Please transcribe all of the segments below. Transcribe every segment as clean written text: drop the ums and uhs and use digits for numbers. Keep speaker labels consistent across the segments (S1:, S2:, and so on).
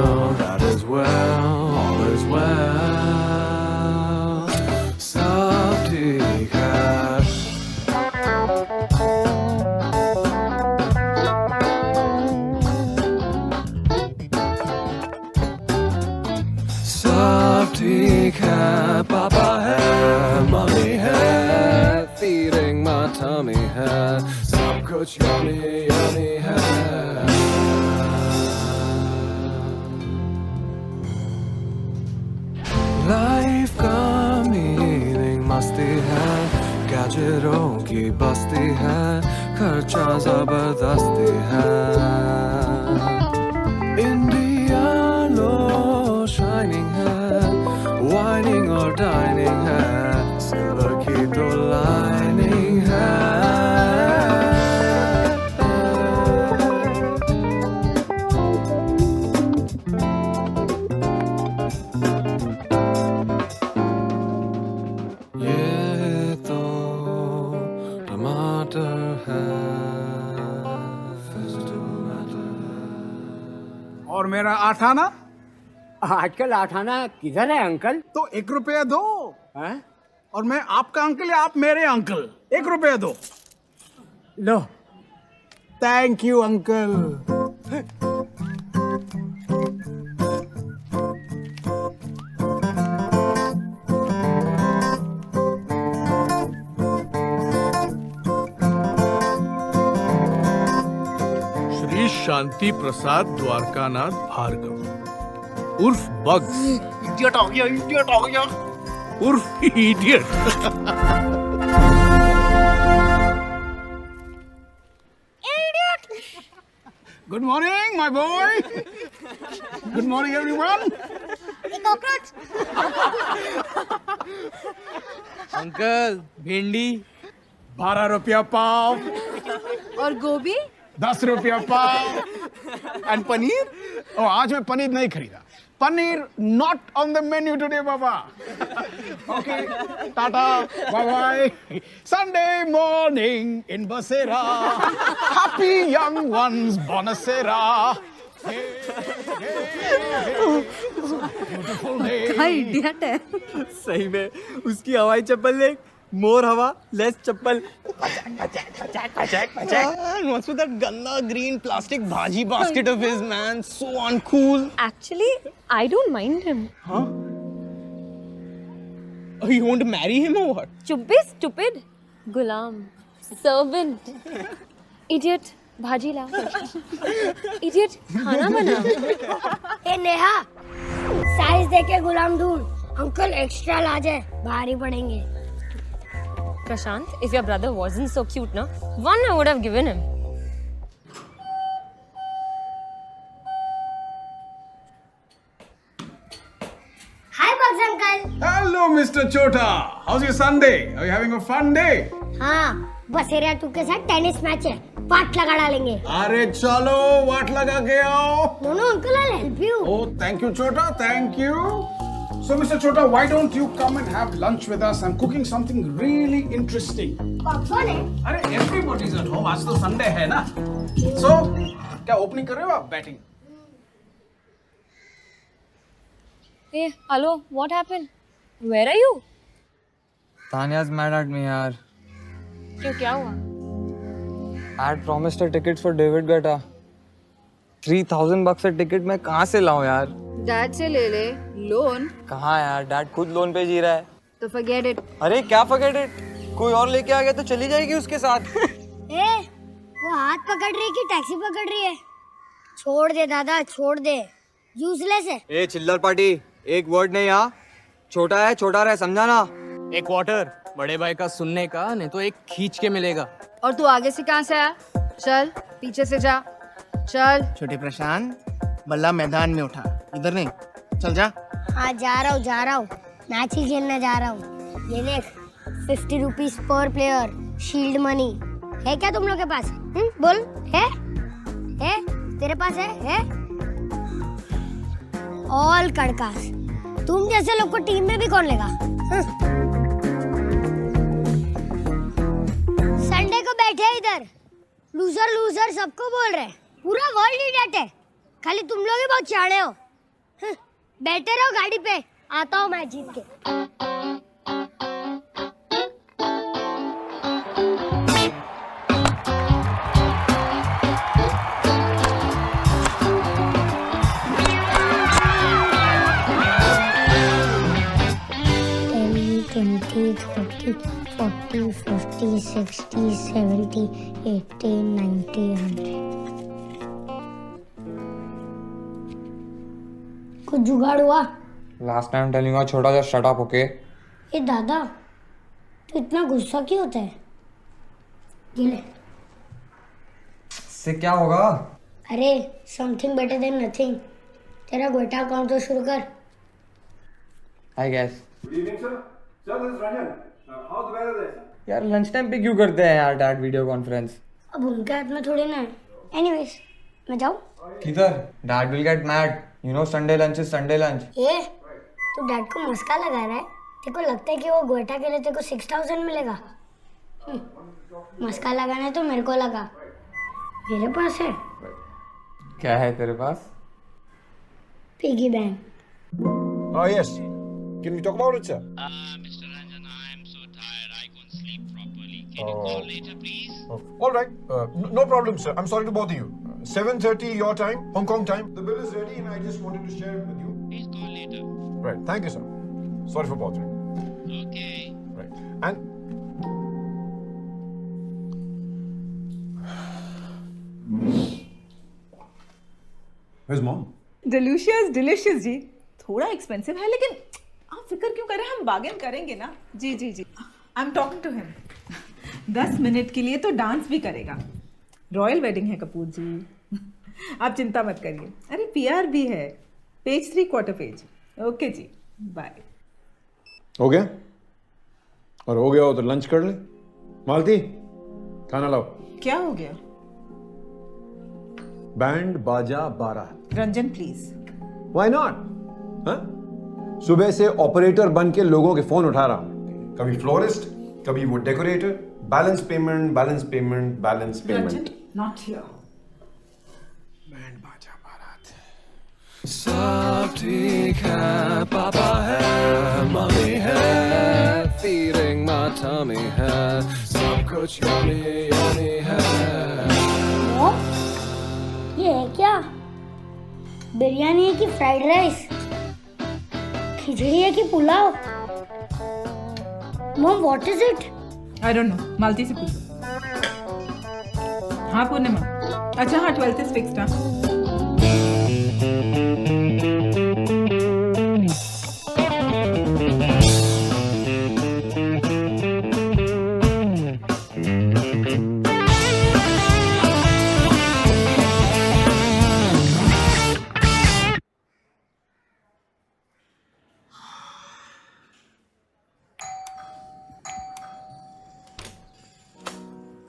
S1: know that is well, all is well. सब ठीक है. सब ठीक है, पापा है, मम्मी है, feeding my tummy है, सब कुछ yummy yummy है. लाइफ का मीनिंग मस्ती है, गैजेटों की बस्ती है, खर्चा जबरदस्ती है. इंडिया लो शाइनिंग है, वाइनिंग और डाइनिंग है, सिल्वर की तो लाइनिंग है. ये तो टमाटर है, vegetable matter.
S2: और मेरा आठाना
S3: आजकल आठाना किधर है अंकल?
S2: तो 1 रुपया दो.
S3: हैं?
S2: और मैं आपका अंकल या आप मेरे अंकल? 1 रुपया दो.
S3: लो.
S2: Thank you uncle.
S4: Shri Shanti Prasad Dwarkanath Bhargava उर्फ बग्स. इडियट हो गया उर्फ idiot.
S2: Good morning my boy. Good morning everyone.
S5: Uncle भिंडी
S2: 12 रुपया पाव.
S6: और गोभी
S2: 10 रुपया पाव. एंड पनीर? आज मैं पनीर नहीं खरीदा. Paneer not on the menu today बाबा. Okay tata bye bye. Sunday morning in Basera. Happy young ones बोनसेरा. Beautiful day.
S6: हाँ इडियट है.
S5: सही में उसकी हवाई चप्पल देख. मोर हवा लेस चप्पल. And what's with that ganda green plastic bhaji basket of his, man? So uncool.
S6: Actually, I don't mind him.
S5: Huh? Oh, you want to marry him or what?
S6: चुप बे stupid. गुलाम. Servant. Idiot. भाजी ला. Idiot. खाना बना.
S7: ए Neha, size देके गुलाम ढूंढ. Uncle extra large है, भारी पड़ेंगे.
S6: Prashant, if your brother wasn't so cute, no, one I would have given him.
S7: Hi Bugs uncle.
S2: Hello mister Chota. How's your Sunday? Are you having a fun day?
S7: हाँ, बसेरा 2 के साथ tennis match है. Part लगा डालेंगे.
S2: अरे चलो वाट लगा के आओ.
S7: No no uncle, I'll help you.
S2: Oh, thank you, Chota. Thank you. So, Mr. Chota, why don't you come and have lunch with us? I'm cooking something really interesting.
S7: कौन है?
S2: अरे everybody's at home. आज तो Sunday है ना. So, क्या opening कर रहे हो आप? Batting.
S6: Hey, hello, what happened? Where are you?
S5: Tanya's mad at me, यार.
S6: क्यों क्या हुआ?
S5: I had promised her tickets for David Guetta. $3,000 a ticket मैं कहाँ से लाऊं यार?
S6: डैड से ले ले. लोन?
S5: कहाँ यार, डैड खुद लोन पे जी रहा है.
S6: तो forget it.
S5: अरे क्या forget it? कोई और लेके आ गया तो चली जाएगी उसके साथ.
S7: ए, वो हाथ पकड़ रही है कि टैक्सी पकड़ रही है? छोड़ दे दादा, छोड़ दे. यूजलेस है.
S5: ए चिल्लर पार्टी, एक वर्ड नहीं यहाँ. छोटा है, छोटा रहे, समझा ना.
S8: एक वाटर बड़े भाई का सुनने का, नहीं तो एक खींच के मिलेगा.
S6: और तू आगे से कहाँ से आया? चल पीछे से जा. चल.
S8: छोटे प्रशांत, बल्ला मैदान में उठा, इधर नहीं. चल जा.
S7: हाँ जा रहा हूँ. मैच ही खेलने जा रहा हूँ. ये देख, 50 rupees per player. Shield money है क्या तुम लोग के पास? बोल. है? तेरे पास है? ऑल कड़कास. तुम जैसे लोग को टीम में भी कौन लेगा? संडे को बैठे इधर, लूजर सबको बोल रहे. पूरा वर्ल्ड इडियट है. खाली तुम लोग ही बहुत चाड़े हो. बैठे रहो गाड़ी पे, आता हूँ मैं जीत के। ट्वेंटी 30 40 50 60 70 80 90 100। कुछ जुगाड़ हुआ?
S9: Last time telling you छोटा just shut up, okay?
S7: ए दादा, तो इतना गुस्सा क्यों होता है? ये ले।
S9: इससे क्या होगा?
S7: अरे समथिंग बेटर देन नथिंग। तेरा गोटा अकाउंट तो शुरू कर।
S9: I guess.
S1: Good evening, sir. Sir, this is Ranjan. How's the weather there, sir?
S9: यार लंच टाइम पे क्यों करते हैं यार डैड वीडियो कॉन्फ्रेंस?
S7: अब उनके हाथ में थोड़ी ना है। एनीवेज, मैं जाऊँ?
S9: किधर? Dad will get mad. You know Sunday lunch is Sunday lunch.
S7: ए, तू डैड को मस्का लगा रहा है? तेरे को लगता है कि वो गोटा के लिए तेरे को 6000 मिलेगा? मस्का लगाना है तो मेरे को लगा। मेरे पास है।
S9: क्या है तेरे पास?
S7: Piggy bank.
S1: Oh, yes. Can we talk about it, sir?
S10: Mr. Ranjan, I am so tired. I can't sleep properly. Can you call later, please?
S1: All right. No problem, sir. I'm sorry to bother you. 7:30 your time, Hong Kong time. The bill is ready and I just wanted to share it with you.
S10: Please call later.
S1: Right. Thank you, sir. Sorry for bothering.
S10: Okay.
S1: Right. And where's mom?
S11: Delicious जी। थोड़ा expensive है लेकिन आप फिक्र क्यों कर रहे हैं, हम बार्गेन करेंगे ना। जी जी जी, I am talking to him. 10 minute के लिए तो डांस भी करेगा। रॉयल वेडिंग है कपूर जी, आप चिंता मत करिए। अरे पीआर भी है, पेज 3 क्वार्टर पेज। ओके जी, बाय।
S1: हो गया? और हो गया हो तो लंच कर ले। मालती, खाना लाओ।
S11: क्या हो गया?
S1: बैंड बाजा बारात।
S11: रंजन प्लीज।
S1: Why not? हाँ? सुबह से ऑपरेटर बन के लोगों के फोन उठा रहा हूँ। कभी फ्लोरिस्ट, कभी वो decorator. Balance payment, balance payment, balance payment.
S11: Not here.
S1: Band बाजा बारात। सब ठीक है, पापा है, मम्मी है, feeding my tummy है, सब कुछ yummy yummy है।
S7: मॉम, ये है क्या? बिरयानी है कि फ्राइड राइस? खिचड़ी है कि pulao? Mom, what is it?
S11: I don't know, Malti से पूछो। हाँ पूर्णिमा, अच्छा हाँ 12th इज फिक्स्ड। हाँ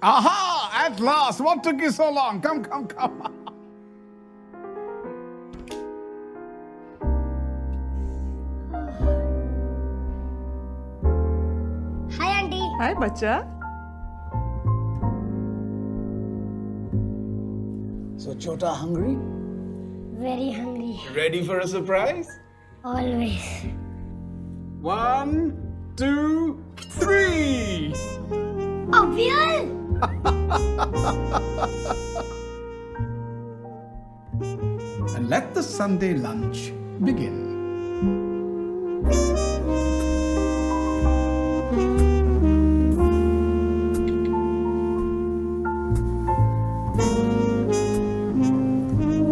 S2: Aha! At last! What took you so long? Come, come, come.
S7: Hi aunty.
S11: Hi बच्चा।
S2: So, Chota, hungry?
S7: Very hungry.
S2: Ready for a surprise?
S7: Always.
S2: 1, 2, 3.
S7: अभियान।
S2: And let the Sunday lunch begin.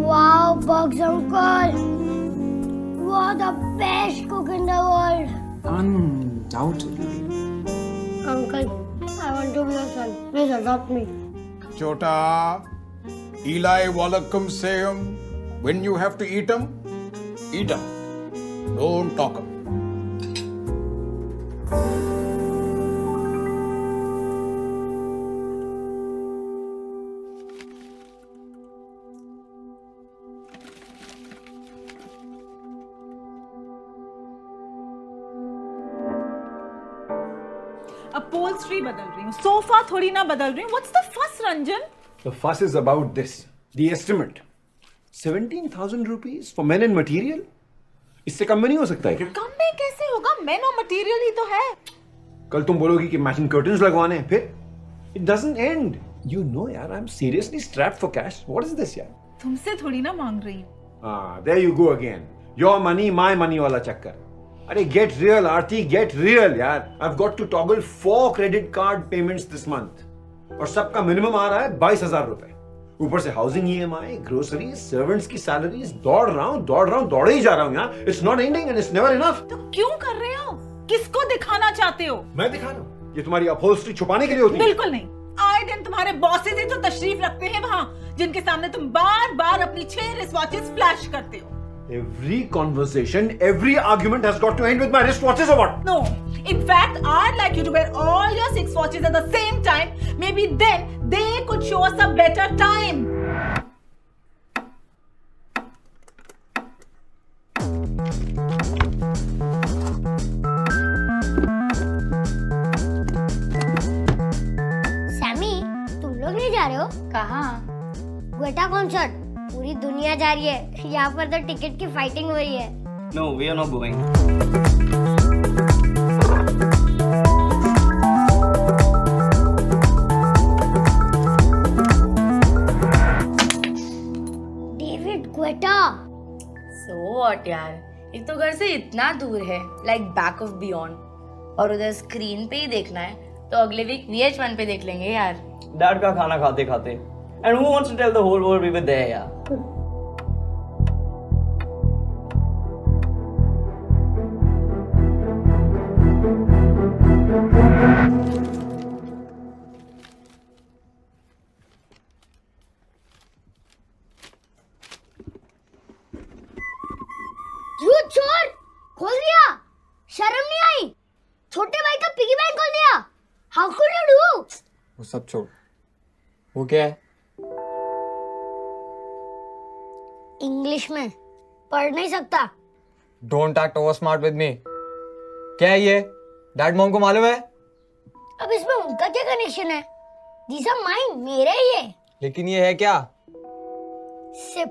S7: Wow, Bugs uncle. You are the best cook in the world.
S8: Undoubtedly.
S7: Uncle, I want to be your son. Please adopt me.
S2: Chota, Eli Wallacum sayum. When you have to eat 'em, eat 'em. Don't talk 'em.
S11: Upholstery बदल रही हूँ, sofa थोड़ी ना बदल रही हूँ। What's the फस Ranjan?
S1: The fuss is about this. The estimate. 17,000 rupees for men and material? इससे कम में नहीं हो सकता है क्या?
S11: कम में कैसे होगा? मेन और मटेरियल ही तो है।
S1: कल तुम बोलोगी कि मैचिंग कर्टन्स लगवाने हैं, फिर it doesn't end. You know यार, I am seriously strapped for cash. What is this यार?
S11: तुमसे थोड़ी ना मांग रही हूँ।
S1: There you go again, your money my money वाला चक्कर। अरे get real Aarti, get real यार। I have got to toggle 4 credit card payments this month और सबका मिनिमम आ रहा है 22,000 रुपए। ऊपर से हाउसिंग ईएमआई, ग्रोसरी, सर्वेंट्स की सैलरीज। दौड़े ही जा रहा हूँ यार। It's not ending and it's never enough.
S11: तो क्यों कर रहे हो? किसको दिखाना चाहते हो?
S1: मैं दिखा रहा हूँ? ये तुम्हारी अपहोल्स्ट्री छुपाने के लिए होती है?
S11: बिल्कुल नहीं। आए दिन तुम्हारे बॉसेस ही तो तशरीफ रखते हैं वहाँ, जिनके सामने तुम बार बार अपनी 6 रिस्टवॉचेस फ्लैश करते हो।
S1: Every conversation, every argument has got to end with my wristwatches or what?
S11: No. In fact, I'd like you to wear all your 6 watches at the same time. Maybe then they could show us a better time.
S7: Sammy, तुम लोग नहीं जा रहे हो?
S6: कहाँ?
S7: Guetta concert. पूरी दुनिया जा रही है, यहाँ पर तो टिकट की फाइटिंग हो रही है।
S5: No, we are not going.
S7: David Guetta.
S6: So what यार? एक तो घर से इतना दूर है, like back of beyond, और उधर स्क्रीन पे ही देखना है, तो अगले वीक VH1 पे देख लेंगे यार।
S5: Dad का खाना खाते खाते. And who wants to tell the whole world we were there, यार?
S7: यू चोर! खोल दिया? शर्म नहीं आई? छोटे भाई का पिगी बैंक खोल दिया? How could you do?
S9: वो सब छोड़, वो क्या है?
S7: इंग्लिश में पढ़ नहीं सकता।
S9: Don't act over smart with me. क्या है ये? डैड मॉम को मालूम है?
S7: अब इसमें उनका क्या कनेक्शन है? These are mine, मेरे ही है।
S9: लेकिन ये है क्या?
S7: सिप।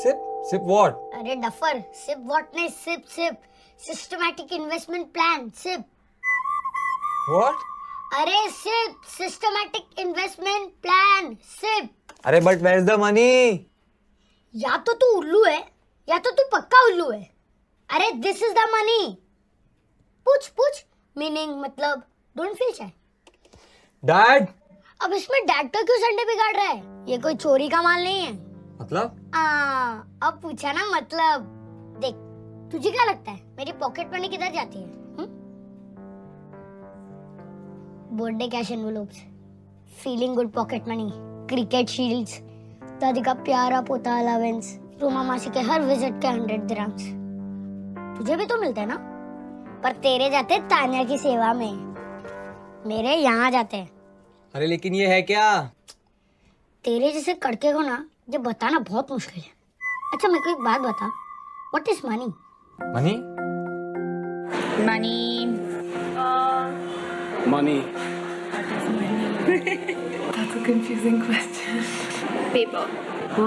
S9: सिप? SIP what?
S7: अरे डफर, सिप व्हाट नहीं, SIP SIP systematic investment plan, SIP.
S9: What?
S7: अरे SIP, systematic investment plan, SIP.
S9: अरे but where is the money?
S7: या तो तू उल्लू है या तो तू पक्का उल्लू है। अरे दिस इज द मनी। पूछ पूछ, मीनिंग मतलब डोंट फील शाय।
S9: डैड?
S7: अब इसमें डैड का क्यों संडे बिगाड़ रहा है? ये कोई चोरी का माल नहीं है।
S9: मतलब?
S7: अब पूछा ना मतलब। देख, तुझे क्या लगता है मेरी पॉकेट मनी किधर जाती है? Birthday cash envelopes, feeling good pocket money, cricket shields, दादी का प्यारा पोता अलावेंस, रूमा मासी के हर विजिट के 100 दिरहम्स। तुझे भी तो मिलते हैं ना, पर तेरे जाते तानिया की सेवा में, मेरे यहाँ जाते हैं।
S9: अरे लेकिन ये है क्या?
S7: तेरे जैसे कड़के को ना ये बताना बहुत मुश्किल है। अच्छा मेरे को एक बात बता, what is money?
S9: Money?
S1: Money.
S11: That's a confusing question.
S6: Paper.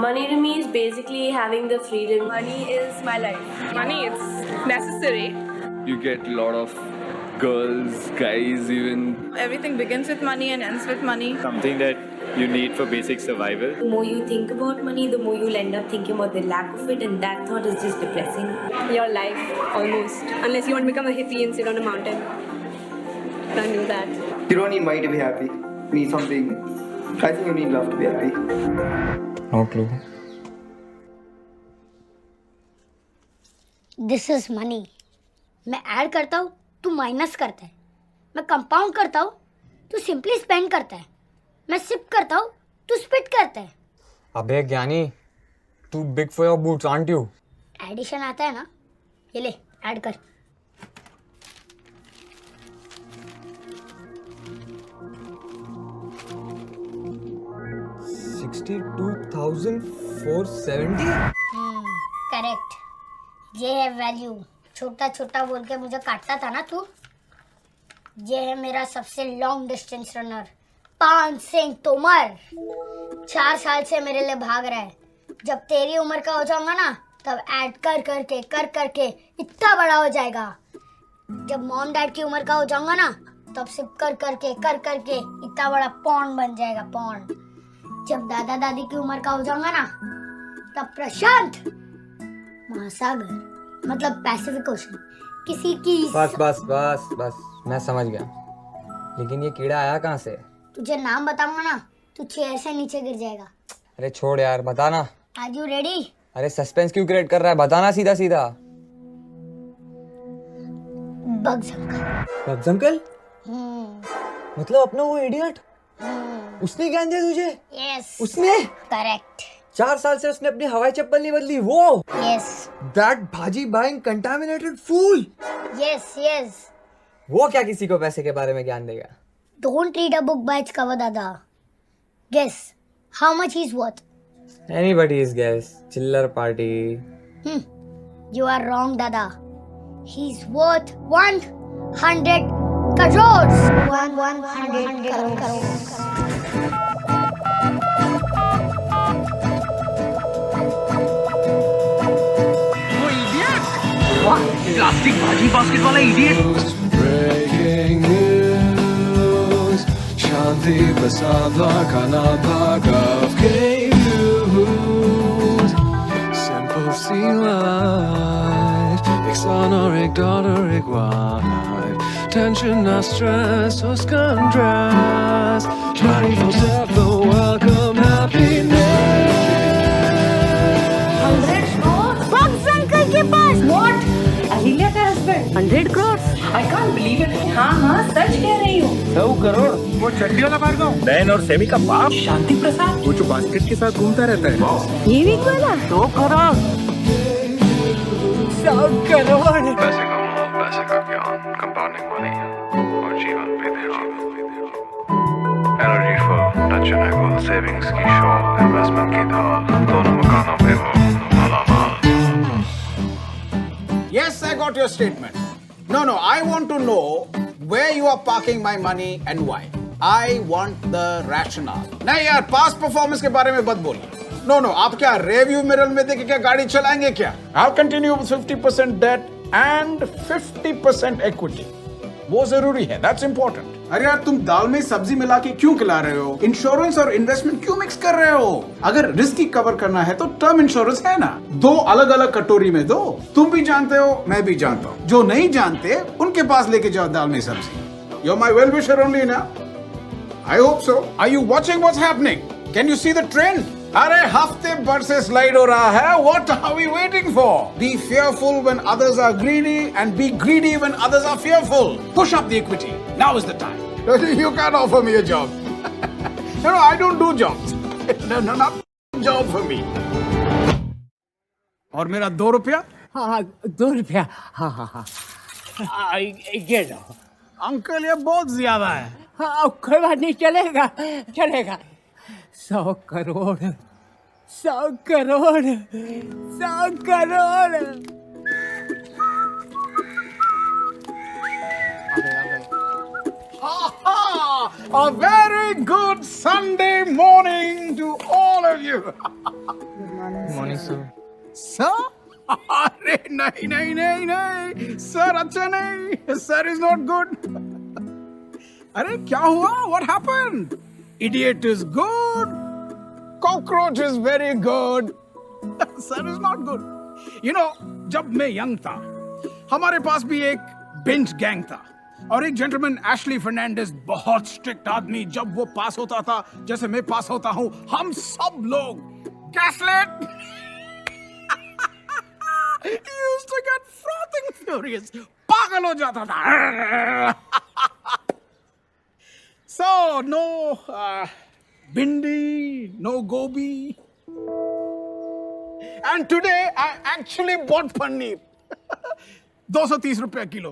S6: Money to me is basically having the freedom. Money is my life.
S11: Money is necessary.
S1: You get a lot of girls, guys, even.
S11: Everything begins with money and ends with money.
S10: Something that you need for basic survival.
S6: The more you think about money, the more you'll end up thinking about the lack of it, and that thought is just depressing. Your life, almost. Unless you want to become a hippie and sit on a mountain. Can't do that.
S8: You don't need money to be happy. You need something. I think you need love to be happy.
S9: No clue.
S7: This is money. मैं add करता हूँ, तू minus करता है। मैं compound करता हूँ, तू सिंपली स्पेंड करता है। मैं सिप करता हूँ, तू स्पिट करता है।
S9: अबे ज्ञानी, too big for your boots, aren't you?
S7: Edition आता है ना, ये ले ऐड कर।
S9: $62,470?
S7: करेक्ट, ये है वैल्यू। छोटा छोटा बोल के मुझे काटता था ना तू। ये है मेरा सबसे लॉन्ग डिस्टेंस रनर, पान सिंह तोमर। 4 साल से मेरे लिए भाग रहा है। जब तेरी उम्र का हो जाऊंगा ना, तब ऐड कर करके इतना बड़ा हो जाएगा। जब मॉम डैड की उम्र का हो जाऊंगा ना, तब सिर्फ कर करके इतना बड़ा पॉन्ड बन जाएगा, पॉन्ड। जब दादा दादी की उम्र का हो जाऊंगा ना, तब प्रशांत महासागर, मतलब पैसिफिक ओशन, किसी की।
S9: बस मैं समझ गया, लेकिन ये कीड़ा आया कहाँ से?
S7: तुझे नाम बताऊंगा ना, तू चेयर से नीचे गिर जाएगा।
S9: अरे छोड़ यार, बताना।
S7: Are you ready?
S9: अरे सस्पेंस क्यों क्रिएट कर रहा है, बताना सीधा सीधा।
S7: Bugs uncle.
S9: Bugs uncle? मतलब अपना वो इडियट? उसने ज्ञान दिया तुझे?
S7: यस।
S9: उसने?
S7: करेक्ट।
S9: 4 साल से उसने अपनी हवाई चप्पल नहीं बदली, वो?
S7: यस।
S9: That भाजी बाइंग contaminated fool?
S7: यस।
S9: वो क्या किसी को पैसे के बारे में ज्ञान देगा?
S7: Don't read a book by its cover, Dada. Guess how much he's worth.
S9: Anybody's guess. Chiller party.
S7: You are wrong, Dada. He's worth 100 crores. 100 crores.
S5: Plastic भाजी बास्केट वाला idiot.
S12: Breaking news, Shanti Prasad Dwarkanath Bhargav gave news. Simple sea life, exonoric daughteric wife. Tension, not stress, or contrast. 24/7, the welcome happiness.
S7: 100 crores? Bugs uncle के पास? What?
S11: Ahilya का husband
S7: 100 crores?
S11: I can't believe it. हाँ सच कह रही हूँ।
S2: 100 करोड़? वो चड्डी वाला भार्गव, बहन और सेमी का बाप,
S11: शांति प्रसाद,
S2: वो जो बास्केट के साथ घूमता रहता है।
S7: ये वीक वाला?
S2: 100 करोड़?
S7: 100 करोड़?
S12: पैसे का मोह, पैसे का ज्ञान, कंपाउंडिंग मनी और जीवन पे ध्यान। एनर्जी फुल, टच एंड एगो, सेविंग्स की शॉल, इन्वेस्टमेंट की ढाल, दोनों मकानों पे हो मालामाल।
S2: Yes, I got your statement. No, I want to know where you are parking my money and why. I want the rationale. नहीं यार, past performance के बारे में मत बोलिए। No, आप क्या रिव्यू मिरर में देख के क्या गाड़ी चलाएंगे क्या? I'll continue with 50% debt and 50% equity. वो जरूरी है, that's important. अरे यार, तुम दाल में सब्जी मिला के क्यों खिला रहे हो? इंश्योरेंस और इन्वेस्टमेंट क्यों मिक्स कर रहे हो? अगर रिस्क ही कवर करना है तो टर्म इंश्योरेंस है ना, 2 अलग अलग कटोरी में दो। तुम भी जानते हो, मैं भी जानता हूँ। जो नहीं जानते उनके पास लेके जाओ दाल में सब्जी। You're my well-wisher only ना? I hope so. Are you watching what's happening? Can you see the trend? अरे हफ्ते भर से स्लाइड हो रहा है। What are we waiting for? Be fearful when others are greedy and be greedy when others are fearful. Push up the equity. Now is the time. You can't offer me a job. No, I don't do jobs. No, not job for me. और मेरा 2 रुपया?
S3: हाँ 2 रुपया। हाँ ये लो।
S2: Uncle ये बहुत ज्यादा है।
S3: हाँ कोई बात नहीं, चलेगा। 100 crore 100 crore 100 crore.
S2: A very good Sunday morning to all of you.
S9: Morning, sir.
S2: Sir? अरे नहीं सर अच्छा नहीं, सर इज नॉट गुड। अरे क्या हुआ? What happened? Idiot is good, cockroach is very good, sir is not good. You know, जब मैं young था, हमारे पास भी एक बेंच गैंग था और एक जेंटलमैन एशली फर्नांडिस, बहुत स्ट्रिक्ट आदमी। जब वो पास होता था, जैसे मैं पास होता हूं, हम सब लोग गैसलेट used to get frothing furious, पागल हो जाता था। So no bindi, no gobi, and today I actually bought paneer. 230 रुपया किलो।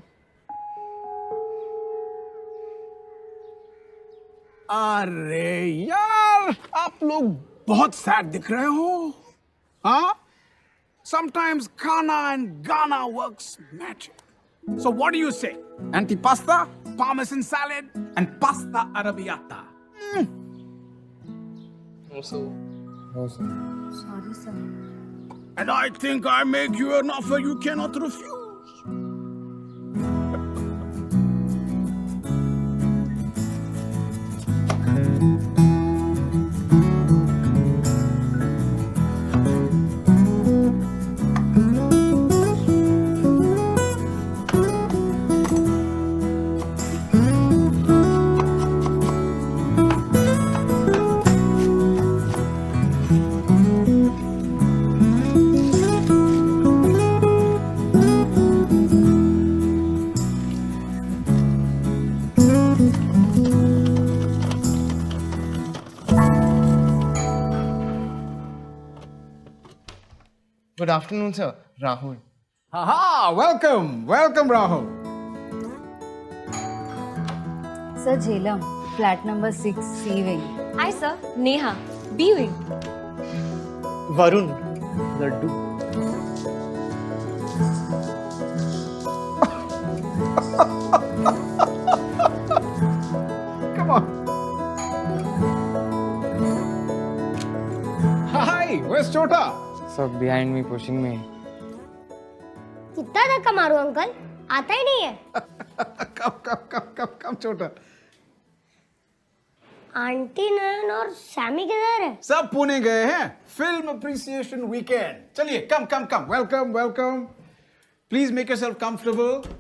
S2: अरे यार, आप लोग बहुत सैड दिख रहे हो। हाँ? Sometimes Kana and Ghana works magic. So what do you say? Antipasta, parmesan salad, and pasta arrabbiata.
S9: No, sir.
S7: Sorry, sir.
S2: And I think I make you an offer you cannot refuse.
S5: Good afternoon, sir. Rahul.
S2: Haha, welcome, welcome Rahul.
S13: Sir Jhelam, flat number 6, C wing.
S6: Hi, sir. Neha. B wing.
S5: Varun. Laddu.
S2: Come on. Hi, where's Chota?
S9: Sir, behind me, pushing me.
S7: कितना धक्का मारूं uncle, आता ही नहीं है।
S2: कम छोटा।
S7: Aunty नयन और Sami किधर है?
S2: सब पुणे गए हैं फिल्म अप्रिसिएशन वीकेंड। चलिए come welcome welcome. Please make yourself comfortable.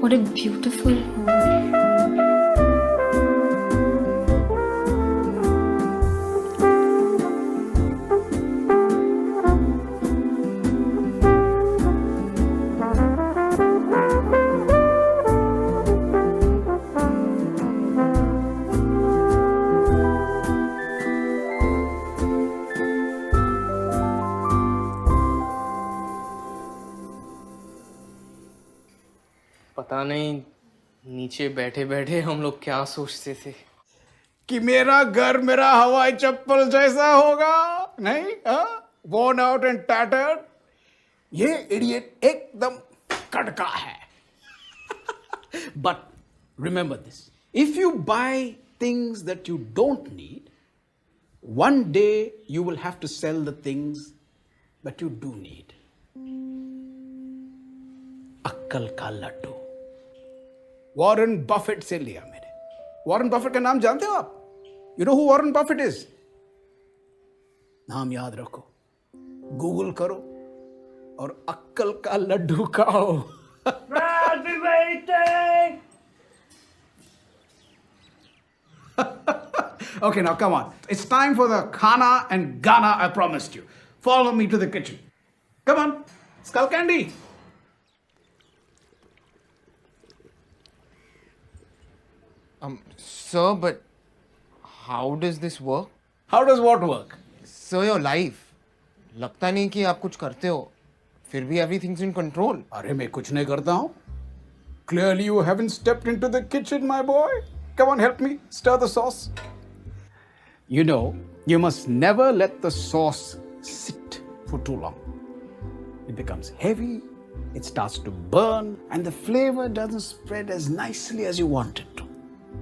S6: What a beautiful home.
S5: पता नहीं नीचे बैठे बैठे हम लोग क्या सोचते थे
S2: कि मेरा घर मेरा हवाई चप्पल जैसा होगा, नहीं? Worn out and tattered. ये इडियट एकदम कड़का है। But remember this: if you buy things that you don't need, one day you will have to sell the things that you do need. अक्कल का लड्डू वॉरेन बफेट से लिया मैंने। Warren Buffett का नाम जानते हो आप? You know who Warren Buffett is? नाम याद रखो, गूगल करो और अक्कल का लड्डू खाओ। Okay, now come on. It's time for the khana and Ghana I promised you. Follow me to the kitchen. Come on, skull candy.
S5: Sir, but how does this work?
S2: How does what work?
S5: Sir, your life. लगता नहीं कि आप कुछ करते हो, फिर भी everything's in control.
S2: अरे मैं कुछ नहीं करता हूँ। Clearly you haven't stepped into the kitchen, my boy. Come on, help me stir the sauce. You know, you must never let the sauce sit for too long. It becomes heavy, it starts to burn, and the flavor doesn't spread as nicely as you want it to.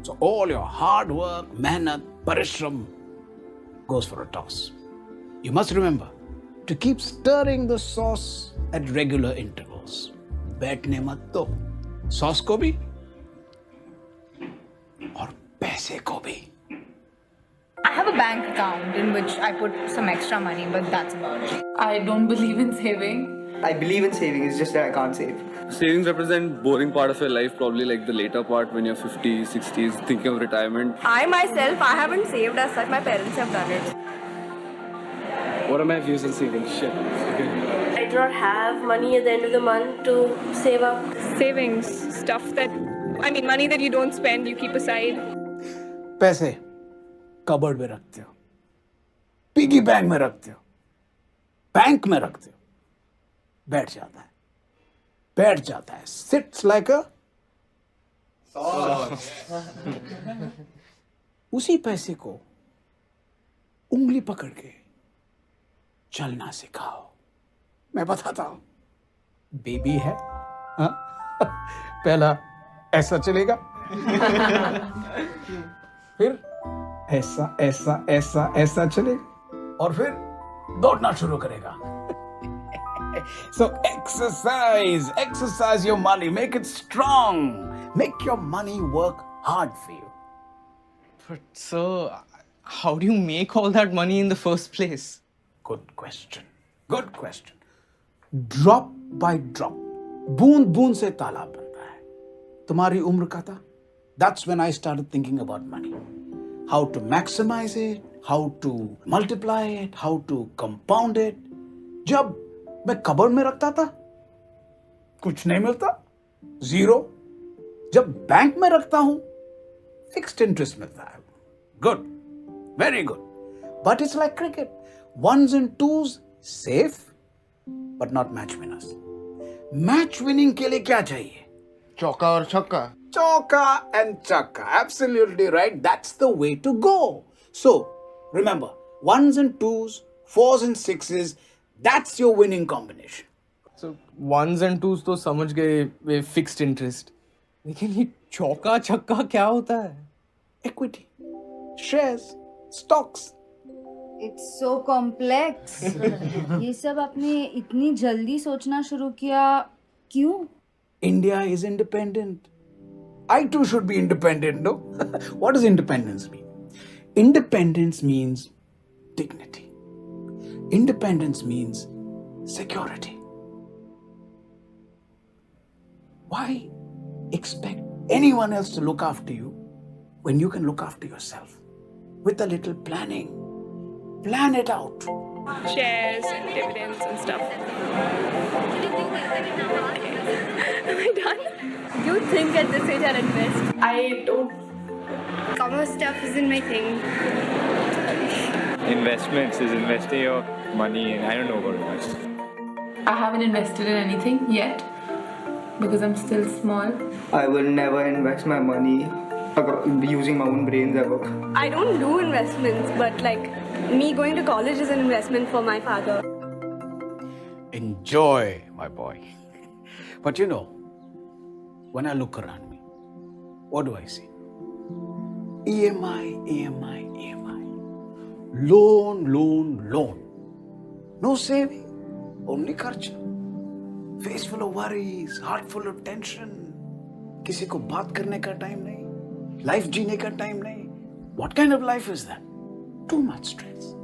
S2: So all your hard work, mehnat, parishram goes for a toss. You must remember to keep stirring the sauce at regular intervals. बैठने मत दो, sauce को भी और पैसे को भी.
S11: I have a bank account in which I put some extra money, but that's about it. I don't believe in saving.
S8: I believe in saving, it's just that I can't save.
S14: Savings represent boring part of your life, probably like the later part when you're 50s, 60s, thinking of retirement.
S6: I myself, I haven't saved as such. My parents have done it.
S14: What are my views on saving? Shit. Okay.
S6: I do not have money at the end of the month to save up.
S11: Savings, stuff that, I mean, money that you don't spend, you keep aside.
S2: पैसे cupboard में रखते हो, piggy bank में रखते हो, bank में रखते हो, बैठ जाता है, सिट्स लाइक अ उसी पैसे को उंगली पकड़ के चलना सिखाओ। मैं बताता हूं, बेबी है, हाँ? पहला ऐसा चलेगा, फिर ऐसा ऐसा ऐसा ऐसा चलेगा, और फिर दौड़ना शुरू करेगा। So exercise your money, make it strong, make your money work hard for you.
S5: But sir, how do you make all that money in the first place?
S2: Good question. Drop by drop, बूंद बूंद से तालाब बनता है। तुम्हारी उम्र का था, that's when I started thinking about money. How to maximize it, how to multiply it, how to compound it. जब मैं कबर्ड में रखता था, कुछ नहीं मिलता, जीरो। जब बैंक में रखता हूं, फिक्स्ड इंटरेस्ट मिलता है। Good, very good. But it's like cricket. Ones and twos, safe, but not match winners. Match winning के लिए क्या चाहिए?
S4: चौका और छक्का।
S2: Chauka and chakka. Absolutely right. That's the way to go. So, remember, ones and twos, fours and sixes, that's your winning combination.
S5: So ones and twos तो समझ गए, वे fixed interest. लेकिन ये चौका छक्का क्या होता है?
S2: Equity, shares, stocks.
S13: It's so complex. ये सब आपने इतनी जल्दी सोचना शुरू किया क्यों?
S2: India is independent. I too should be independent, no? What does independence mean? Independence means dignity. Independence means security. Why expect anyone else to look after you when you can look after yourself? With a little planning. Plan it out.
S11: Shares and dividends and stuff. Am I done?
S6: You think at this age I'll invest? I don't. Commerce stuff isn't my thing.
S9: Investments is investing your money in. I don't know about investment.
S11: I haven't invested in anything yet because I'm still small.
S8: I will never invest my money using my own brains ever.
S6: I don't do investments, but like me going to college is an investment for my father.
S2: Enjoy, my boy. But you know, when I look around me, what do I see? EMI, EMI, EMI. Loan, loan, loan. No saving, only kharcha. Face full of worries, heart full of tension. किसी को बात करने का time नहीं, life जीने का time नहीं. What kind of life is that? Too much stress.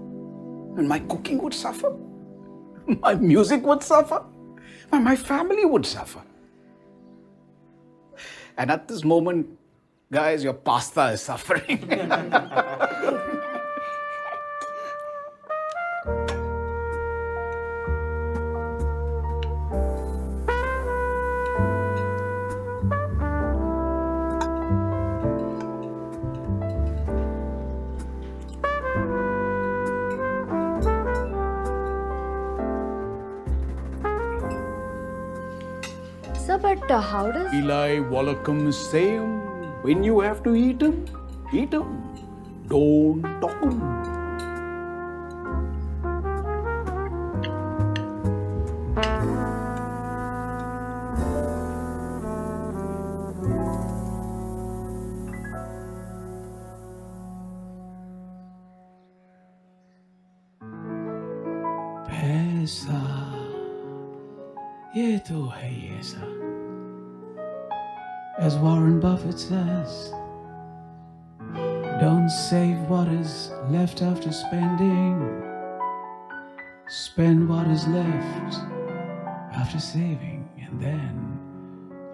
S2: And my cooking would suffer. My music would suffer. My family would suffer. And at this moment, guys, your pasta is suffering.
S13: Sir, but how does...
S2: Eli Wallacom same. When you have to eat them, eat them. Don't talk them. पैसा ये तो है ही ऐसा. As Warren Buffett says, don't save what is left after spending. Spend what is left after saving, and then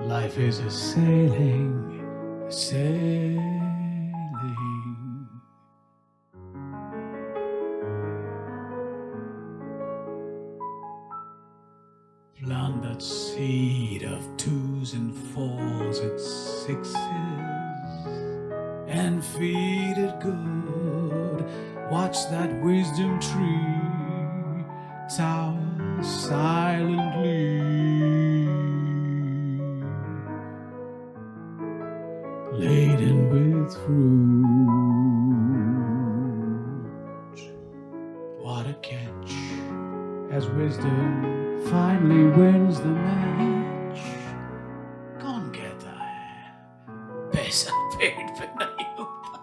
S2: life is a sailing, sailing.
S15: its sixes and feed it good. Watch that wisdom tree tower silently, laden with fruit. What a catch, as wisdom finally wins the match. कौन कहता है पैसा पेट पे नहीं होता?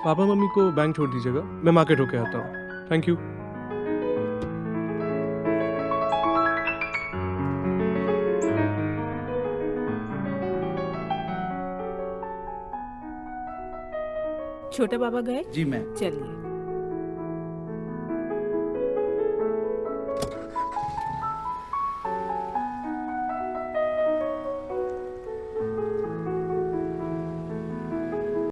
S4: Papa mummy को bank छोड़ दीजिएगा, मैं मार्केट होके आता हूँ। Thank you.
S11: छोटे बाबा गए?
S15: जी मैम।
S11: चलिए।